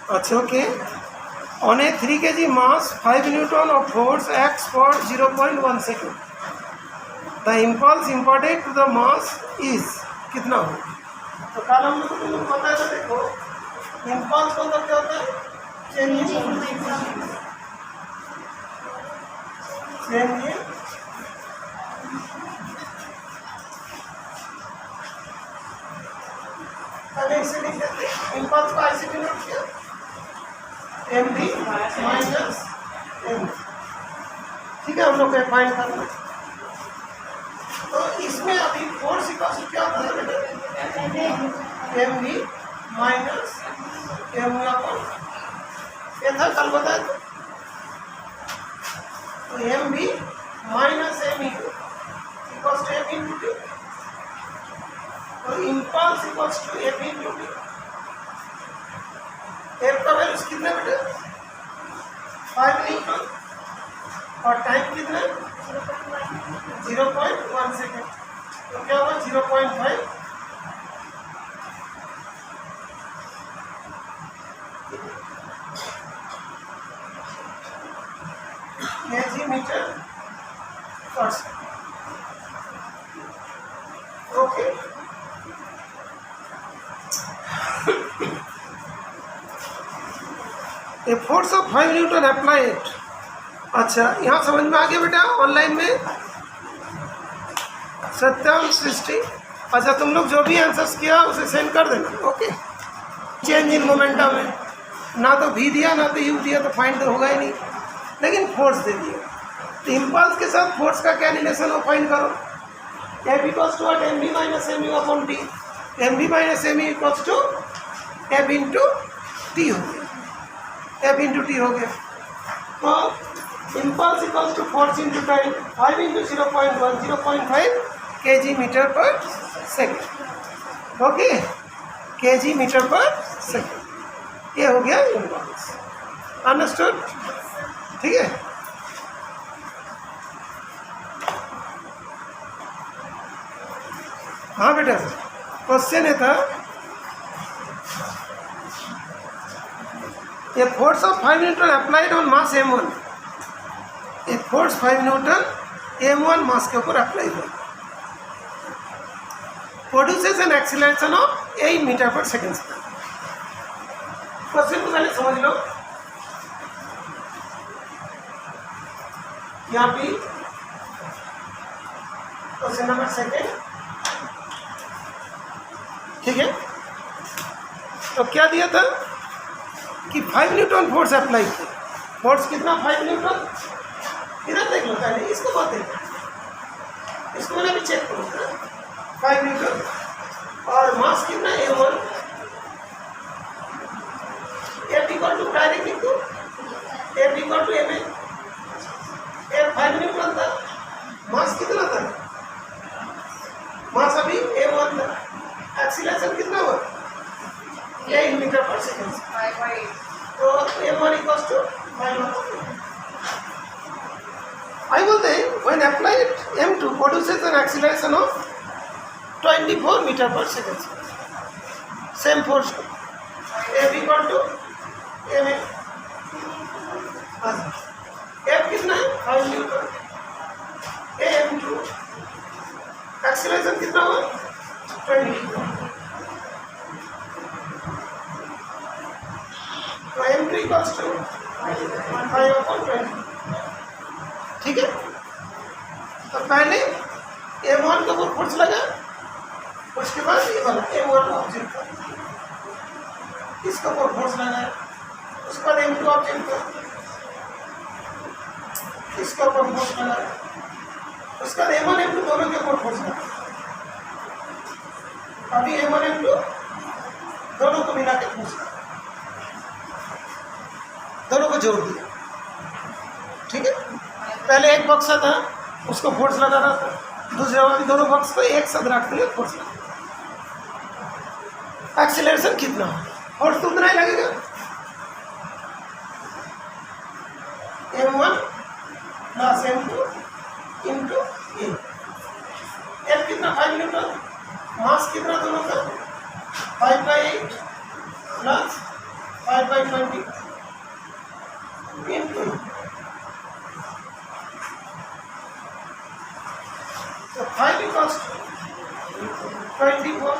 अच्छा okay. On a 3 kg mass, 5 Newton of force acts for 0.1 second. The impulse imparted to the mass is कितना हो? तो कल हम लोग को तुम लोग बताया था. देखो इम्पल्स मतलब क्या होता है? चेंज पहले इसे लिख देते हैं. इम्पल्स को ऐसे भी नोट किया एम बी माइनस एम. ठीक है, हम लोग को फाइंड करना है. तो इसमें अभी फोर्स इक्वल टू क्या होता है बेटा? एम बी माइनस एम अपन ये था कल बताया. तो M B minus M equal to M into T. तो impulse equal to M into T. M का वैल्यू कितना बेटा? 5 न्यूटन. और टाइम कितना? 0.1 सेकेंड. तो क्या होगा? 0.5 kg मीटर पर second. Okay. A force of 5 newton applied. अच्छा, यहाँ समझ में आ गया बेटा? ऑनलाइन में सत्यम सृष्टि. अच्छा, तुम लोग जो भी आंसर्स किया उसे सेंड कर देना. ओके. चेंज इन मोमेंटम में ना तो भी दिया ना तो यू दिया, तो फाइंड तो होगा ही नहीं. लेकिन फोर्स दे दिया. तो इम्पल्स के साथ फोर्स का क्या रिलेशन हो फाइंड करो. F equals to M B minus M U upon T. M B minus M U equals to F into T हो गया. एफ इंटू टी हो गया. तो impulse equals to force into time. 5 into 0.5 kg metre पर second. Okay, kg metre पर second. ये हो गया इम्पल्स. अंडरस्टूड? ठीक है. हाँ बेटा, क्वेश्चन है था a force of 5 newton applied on mass m1. A force 5 newton m1 mass के ऊपर अप्लाई हुआ, produces an acceleration of 8 metre पर सेकेंड. क्वेश्चन को पहले समझ लो. यहाँ पे क्वेश्चन नंबर सेकेंड. ठीक है. तो क्या दिया था कि 5 न्यूटन फोर्स अप्लाई किया. फोर्स कितना? 5 न्यूटन. इधर देख लो पहले, इसको बात देखो, इसको मैंने भी चेक करो. 5 न्यूटन और मास कितना? m1. F equal to direct लिखो, F equal to m. F 5 newton था. मास कितना था? मास अभी m1 था. एक्सीलरेशन कितना हुआ? 8 मीटर पर सेकेंड. तो m1 इक्वल टू 5. I बोलते हैं when applied m2 produces an acceleration of 24 metre पर सेकेंड. सेम फोर्स को F equal to m. F कितना है? 5 न्यूटन. m2 एक्सीलरेशन कितना हुआ? 20. तो m2 इक्वल्स टू 5/20. ठीक है. तो पहले m1 के ऊपर फोर्स लगा, उसके बाद ये वाला m1 ऑब्जेक्ट का, इसके ऊपर फोर्स लगाया, उसके बाद m2 ऑब्जेक्ट का, इसके ऊपर फोर्स लगाया, उसके बाद m1 m2 दोनों के ऊपर फोर्स लगाया. अभी m1 m2 दोनों को मिला के फोर्स लगाया, दोनों को जोड़ दिया. ठीक है. पहले एक बक्सा था, उसको फोर्स लगा रहा था, दूसरे वाले दोनों बक्स को एक साथ रखते हुए फोर्स लगा. एक्सीलरेशन कितना? फोर्स तो उतना ही लगेगा. m1 प्लस m2 इंटू ए. F कितना? 5 न्यूटन. मास कितना दोनों का? 5/8 plus 5/20 into, so 5 equals to 24,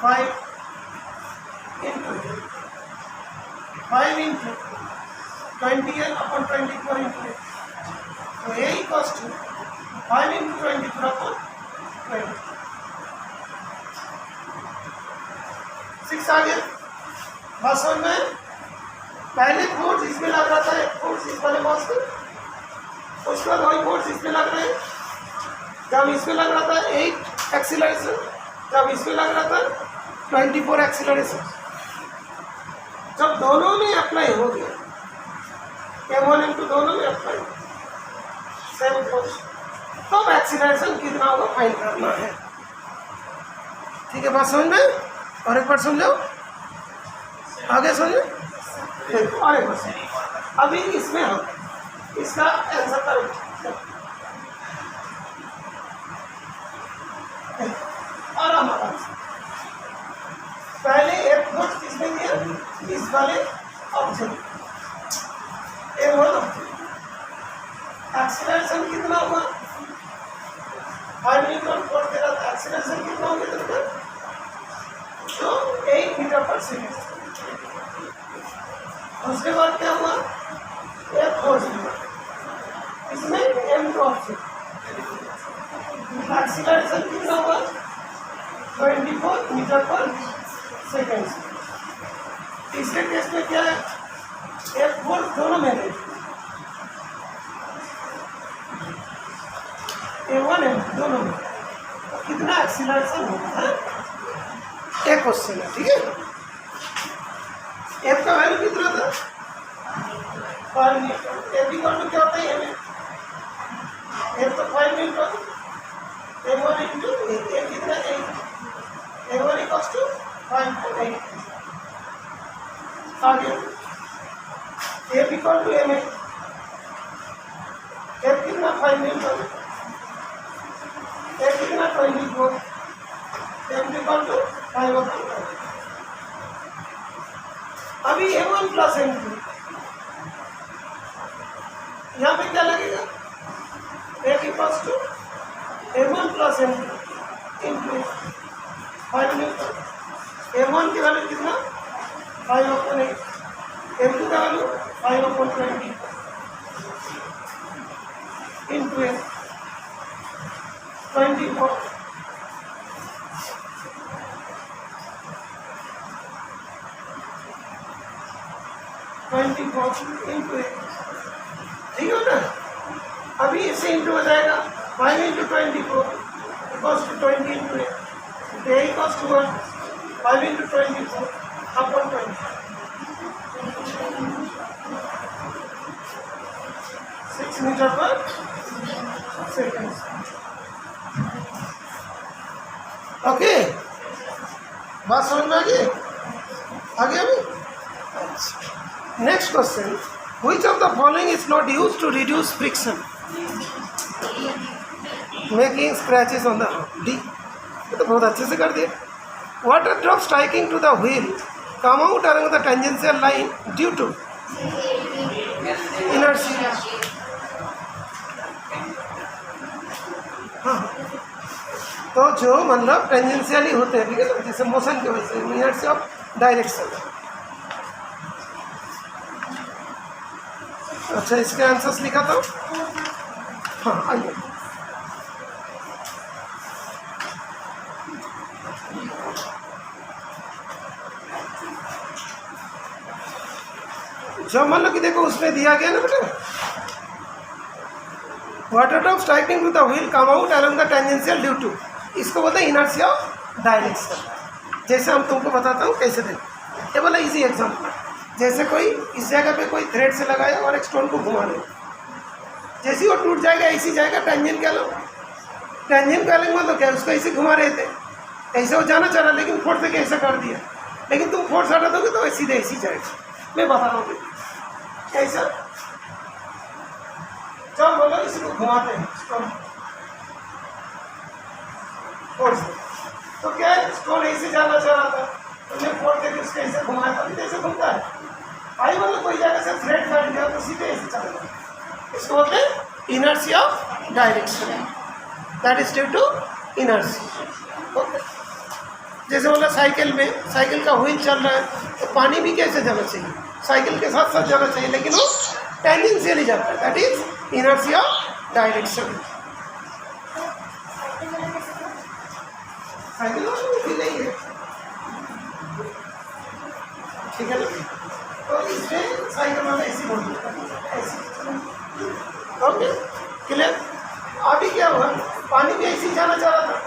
5 into 5 into 20 upon 24 into 8. So A equals to 5 into 24 upon 20. 6 आ गया। बस समझ में पहले फोर्स इसमें लग रहा था, एक फोर्स इस वाले बॉक्स में, उसके बाद वही फोर्स इसमें लग रहे हैं। जब इसमें लग रहा था 8 एक्सीलरेशन, जब इसमें लग रहा था 24 एक्सीलरेशन। जब दोनों में अप्लाई हो गया, M1 M2 दोनों में अप्लाई, सेम फोर्स, तब एक्सीलरेशन कितना होगा फाइंड करना है। ठीक है, बात समझ में? और एक बार समझो, आगे समझो। और एक बार अभी इसमें हम इसका आंसर करें। और हमारा पहले एक फोर्स किसमें दिया, इस वाले ऑब्जेक्ट एक्सीलरेशन कितना होगा, 5 न्यूटन फोर्स दे रहा था, एक्सीलरेशन कितना होगा तेरे, तो 8 मीटर पर सेकेंड। उसके बाद क्या हुआ, एक फोर्स दिया, इसमें M2 ऑब्जेक्ट, एक्सीलरेशन कितना हुआ, 24 मीटर पर सेकेंड। तीसरे केस में क्या है, एक फोर्स दोनों में है, M1 M2 दोनों में, कितना एक्सीलरेशन होगा है? एक क्वेश्चन है, ठीक है। F का वैल्यू कितना था, 5 न्यूटन। F इक्वल टू क्या होता है, F तो 5 न्यूटन, M1 इंटू F कितना 8, M1 इक्वल्स टू 5.8। आगे F equal to M, F कितना 5 न्यूटन, F कितना 24, M इक्वल टू 5/5। अभी M1 प्लस M2, यहाँ पे क्या लगेगा, F equals to M1 plus M2 into 5 newton. M1 की वैल्यू कितना, 5/8, M2 का वैल्यू 5/20 इंटू 24 इंटू 8, ठीक है ना। अभी इससे इंटू हो जाएगा, 5 into 24 equals to 20 into 8, A equals to 1, 5 into 24 upon 20, 6 metre पर सेकेंड। ओके, बात समझ में आ गई? आगे अभी next question, which of the following is not used to reduce friction, making scratches on the D? ये तो बहुत अच्छे से कर दिए। Water drop striking to the wheel come out along the tangential line due to inertia। हाँ, तो जो मतलब टेंजेंशियली होते हैं, ठीक है ना, जैसे मोशन की वजह से, इनर्शिया ऑफ डायरेक्शन। अच्छा, इसके आंसर्स लिखा था। हाँ, आइए। जो मान लो कि देखो उसमें दिया गया ना बेटा, water drop striking to the wheel come out along the tangential due to, इसको बोलते हैं इनर्शिया ऑफ डायरेक्शन। जैसे हम तुमको बताता हूँ कैसे दें, ये बोला इजी एग्जाम्पल, जैसे कोई इस जगह पे कोई थ्रेड से लगाया और एक स्टोन को घुमा दे, जैसे वो टूट जाएगा ऐसी जाएगा टेंजेंट के अलग, टेंजेंट के अलग मतलब क्या, उसको ऐसे घुमा रहे थे, ऐसे वो जाना चाह रहा, लेकिन फोर्स से कैसे कर दिया, लेकिन तुम फोर्स हटा दोगे तो सीधे ऐसी जाएगा। मैं बता रहा हूँ कैसा, जब बोलो इसको घुमाते हैं फोर्स, तो क्या है, स्टोन ऐसे जाना चाह रहा था, तुमने फोड़ के उसको ऐसे घुमाया, तभी तो ऐसे घूमता है। आई मतलब कोई जगह से थ्रेड काट गया तो सीधे ऐसे चलेगा, इसको बोलते हैं inertia of direction, that is due to inertia. Okay, जैसे बोला साइकिल में, साइकिल का व्हील चल रहा है तो पानी भी कैसे जाना चाहिए, साइकिल के साथ साथ जाना चाहिए, लेकिन वो टेंडेंशियली जाता है, that is inertia of direction. Cycle भी नहीं है, ठीक है ना, तो इसमें साइकिल वाला ऐसी बोलते हैं ऐसी। Okay clear. अभी क्या हुआ, पानी भी ऐसे ही जाना चाह रहा था,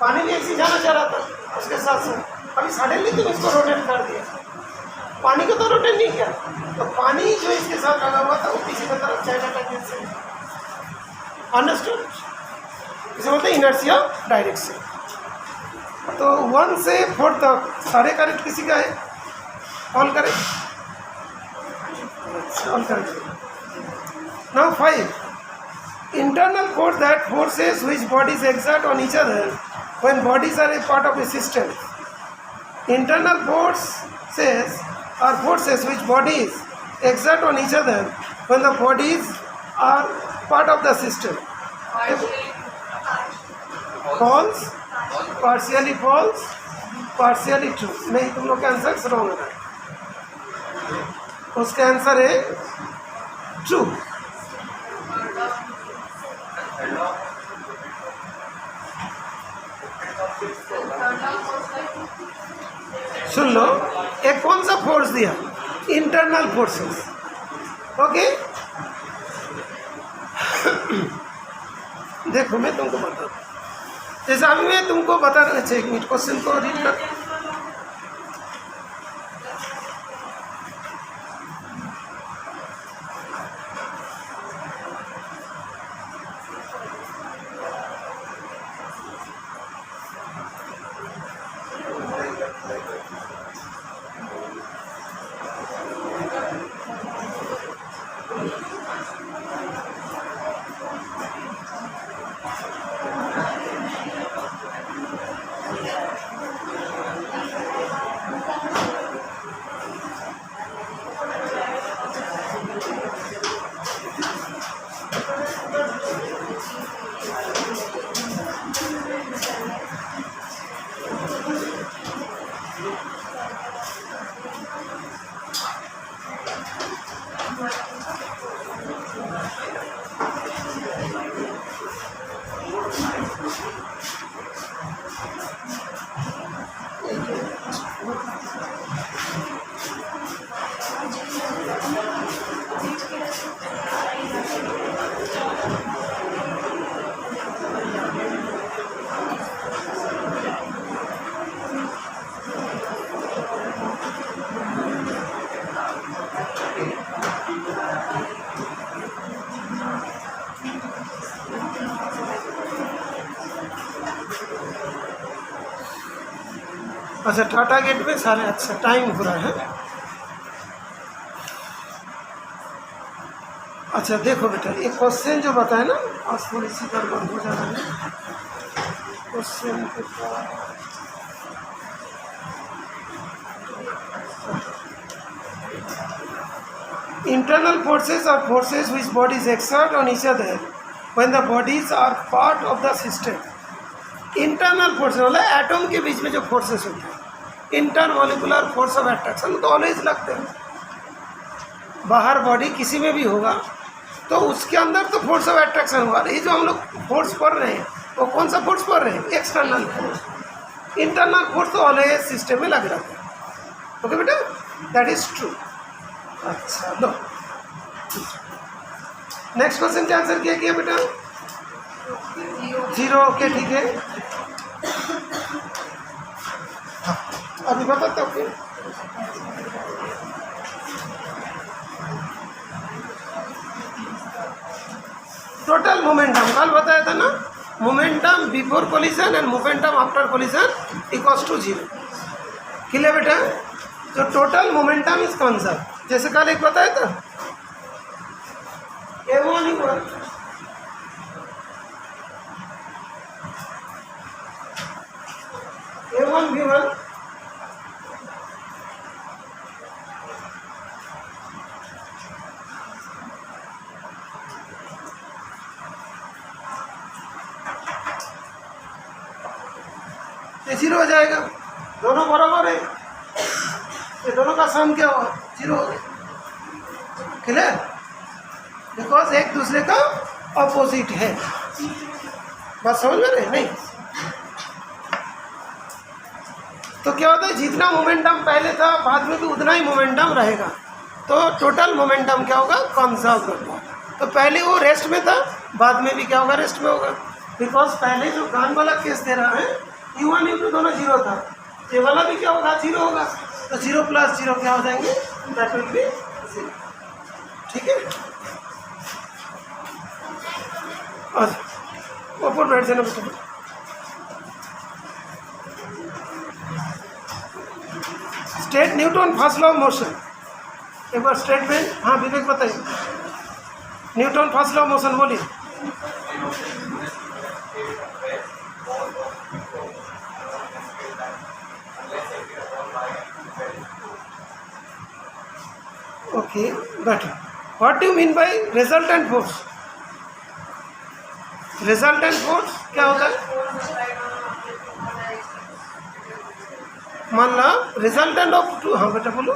पानी भी ऐसे ही जाना चाह रहा था, उसके साथ साथ अभी सडनली तुम इसको रोटेट कर दिया, पानी को तो रोटेट नहीं किया, तो पानी जो इसके साथ लगा हुआ था वो पीछे की तरफ जाएगा टेंडेंसी। अंडरस्टूड, इसे बोलते हैं इनर्शिया डायरेक्शन। तो 1 से 4 तक सारे करेक्ट किसी का है, all correct, all correct. Now 5, internal force, that forces which bodies exert on each other when bodies are a part of a system. Internal forces are forces which bodies exert on each other when the bodies are part of the system. False, partially false, partially true. नहीं, तुम लोग का answer wrong है, उसका answer है true. सुन लो, एक कौन सा फोर्स दिया, इंटरनल फोर्सेस। ओके देखो मैं तुमको बता दूं, जैसे अभी मैं तुमको बता रहा, अच्छा 1 मिनट क्वेश्चन को रीड कर। अच्छा टाटा गेट में सारे, अच्छा टाइम हो रहा है। अच्छा देखो बेटा, एक क्वेश्चन जो बताए ना, आज थोड़ी सी गड़बड़ हो जा रही है क्वेश्चन के बाद। Internal forces are forces which bodies exert on each other when the bodies are part of the system. Internal forces मतलब एटम के बीच में जो फोर्सेस होते हैं, इंटरमोलिकुलर फोर्स ऑफ अट्रैक्शन तो ऑलवेज लगते हैं। बाहर बॉडी किसी में भी होगा तो उसके अंदर तो फोर्स ऑफ अट्रैक्शन होगा। ये जो हम लोग फोर्स पढ़ रहे हैं वो कौन सा फोर्स पढ़ रहे हैं, एक्सटर्नल फोर्स। इंटरनल फोर्स तो ऑलवेज सिस्टम में लग रहता है। ओके बेटा, दैट इज ट्रू। अच्छा लो, नेक्स्ट क्वेश्चन का आंसर क्या किया बेटा, 0। ओके ठीक है, अभी बताता हूँ फिर। टोटल मोमेंटम कल बताया था ना, momentum before collision and momentum after collision equals to 0। Clear बेटा, तो टोटल मोमेंटम इज कंजर्व, जैसे कल एक बताया था m1 इक्वल v1 v1 ये जीरो हो जाएगा, दोनों बराबर है, ये दोनों का सम क्या होगा, जीरो हो गया। क्लियर? बिकॉज एक दूसरे का अपोजिट है। बात समझ में रहे? नहीं तो क्या होता है, जितना मोमेंटम पहले था बाद में भी उतना ही मोमेंटम रहेगा, तो टोटल मोमेंटम क्या होगा, कंजर्व होगा। तो पहले वो रेस्ट में था, बाद में भी क्या होगा, रेस्ट में होगा। बिकॉज पहले जो गान वाला केस दे रहा है u1 u2 दोनों जीरो था, ये वाला भी क्या होगा, जीरो होगा। तो जीरो प्लस जीरो क्या हो जाएंगे, दैट विल बी जीरो। ठीक है, ऊपर बैठ जाना बेटा। State Newton first law of motion, एक बार स्टेटमेंट। हाँ विवेक बताइए, Newton first law of motion बोलिए। Okay better, what do you mean by resultant force? Resultant force क्या होता है, मान लो रिजल्टेंट ऑफ टू, हाँ बेटा बोलो।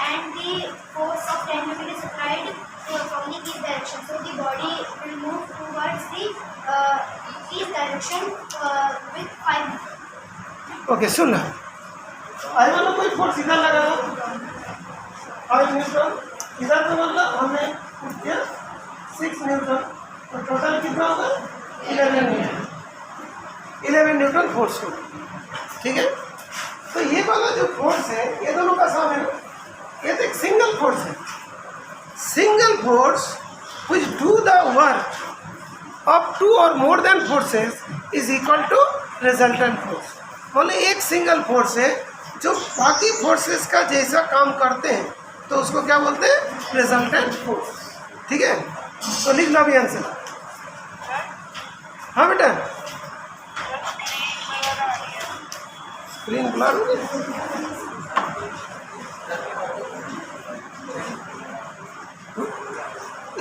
And the force of 10 Newton is applied from the east direction, so the body will move towards the east direction with 5 Newton. Okay सुन लो, आई वाला कोई force इधर लगा दो, 5 न्यूटन, इधर तो मतलब हमने कुछ किया 6 न्यूटन, तो टोटल कितना होगा, 11 न्यूटन, 11 न्यूटन फोर्स होगा। ठीक है, तो ये वाला जो फोर्स है ये दोनों का सम है, ये तो एक सिंगल फोर्स है। Single force which do the work of two और more than forces is equal to resultant force. बोले एक सिंगल फोर्स है जो बाकी फोर्सेस का जैसा काम करते हैं, तो उसको क्या बोलते हैं, रिजल्टेंट फोर्स। ठीक है, तो लिख लो अभी आंसर। हाँ बेटा, स्क्रीन ब्लर हो गई।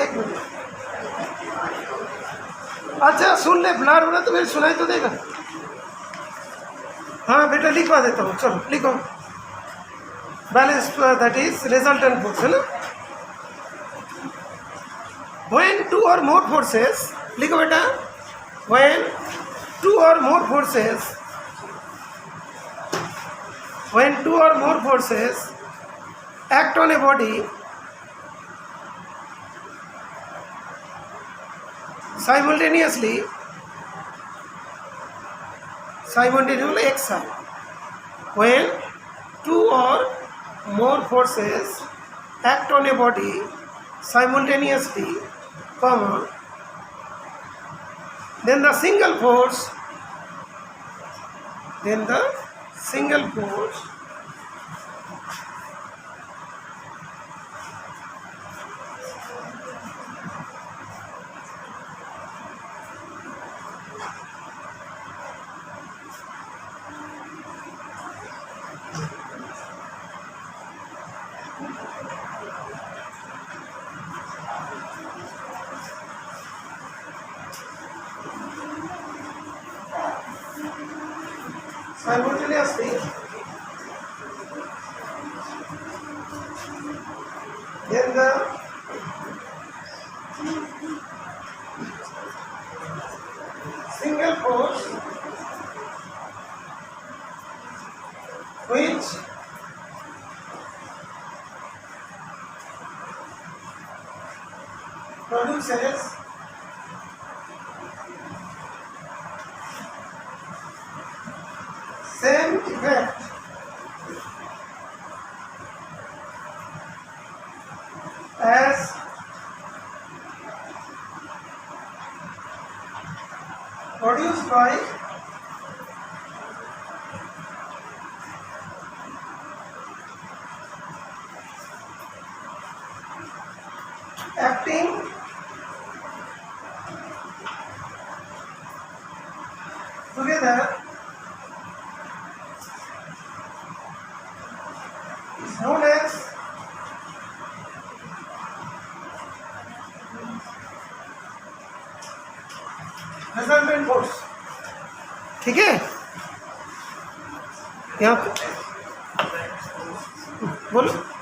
एक मिनट, अच्छा सुन ले, ब्लर हो रहा तो मेरी सुनाई तो देगा। हाँ बेटा लिखवा देता हूँ, चलो लिखो। Balance that is resultant force है ना। व्हेन टू और मोर फोर्सेस, लिखो बेटा, व्हेन टू और मोर forces, when two or more forces act on a body simultaneously एक साथ, when two or more forces act on a body simultaneously, then the single force simultaneously, then the single force which produces same effect as produced by acting together is known as resultant force. ठीक है, यहाँ बोलो।